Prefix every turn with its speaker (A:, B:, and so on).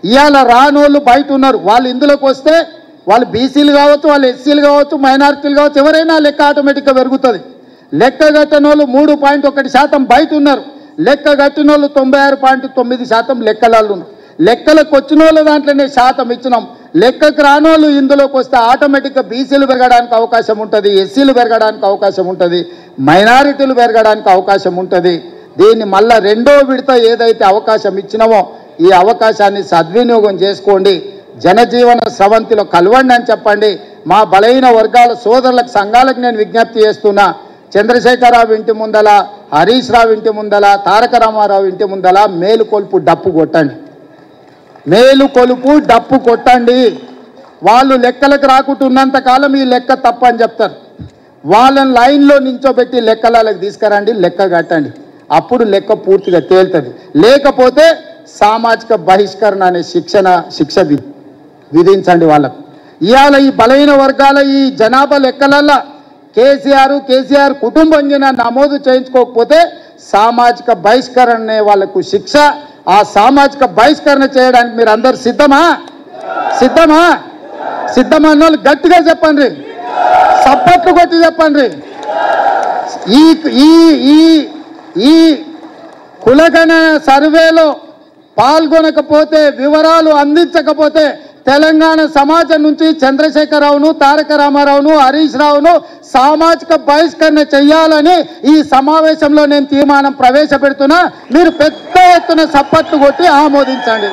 A: ఇవాళ రానోళ్ళు బయట ఉన్నారు. వాళ్ళు ఇందులోకి వస్తే వాళ్ళు బీసీలు కావచ్చు, వాళ్ళు ఎస్సీలు కావచ్చు, మైనారిటీలు కావచ్చు, ఎవరైనా లెక్క ఆటోమేటిక్గా పెరుగుతుంది. లెక్క కట్టిన వాళ్ళు 3.1% బయట ఉన్నారు. లెక్క కట్టిన వాళ్ళు 96.9% లెక్కలలో ఉన్నారు. లెక్కలకు వచ్చిన వాళ్ళ దాంట్లోనే శాతం ఇచ్చినాం. లెక్కకు రానోళ్ళు ఇందులోకి వస్తే ఆటోమేటిక్గా బీసీలు పెరగడానికి అవకాశం ఉంటుంది, ఎస్సీలు పెరగడానికి అవకాశం ఉంటుంది, మైనారిటీలు పెరగడానికి అవకాశం ఉంటుంది. దీన్ని మళ్ళా రెండో విడత ఏదైతే అవకాశం ఇచ్చినామో ఈ అవకాశాన్ని సద్వినియోగం చేసుకోండి. జనజీవన స్రవంతిలో కలవండి అని చెప్పండి. మా బలహీన వర్గాల సోదరులకు సంఘాలకు నేను విజ్ఞప్తి చేస్తున్నా. చంద్రశేఖరరావు ఇంటి ముందల, హరీష్ రావు ఇంటి ముందల, తారక రామారావు ఇంటి ముందల మేలుకొలుపు డప్పు కొట్టండి. మేలుకొలుపు డప్పు కొట్టండి. వాళ్ళు లెక్కలకు రాకుండా ఉన్నంత కాలం ఈ లెక్క తప్పు అని చెప్తారు. వాళ్ళని లైన్లో నించోబెట్టి లెక్కలకు తీసుకురండి, లెక్క కట్టండి. అప్పుడు లెక్క పూర్తిగా తేలుతుంది. లేకపోతే సామాజిక బహిష్కరణ అనే శిక్ష విధించండి వాళ్ళకు. ఇవాళ ఈ బలహీన వర్గాల ఈ జనాభా లెక్కలల్లో కేసీఆర్ కుటుంబం నమోదు చేయించుకోకపోతే సామాజిక బహిష్కరణ అనే వాళ్ళకు శిక్ష. ఆ సామాజిక బహిష్కరణ చేయడానికి మీరు అందరు సిద్ధమా? అన్న వాళ్ళు గట్టిగా చెప్పండి, సప్పట్లు కొట్టి చెప్పండి. ఈ కులగణ సర్వేలో పాల్గొనకపోతే, వివరాలు అందించకపోతే తెలంగాణ సమాజం నుంచి చంద్రశేఖరరావును, తారక రామారావును, హరీష్ రావును సామాజిక బహిష్కరణ చేయాలని ఈ సమావేశంలో నేను తీర్మానం ప్రవేశపెడుతున్నా. మీరు పెద్ద ఎత్తున సప్పట్లు కొట్టి ఆమోదించండి.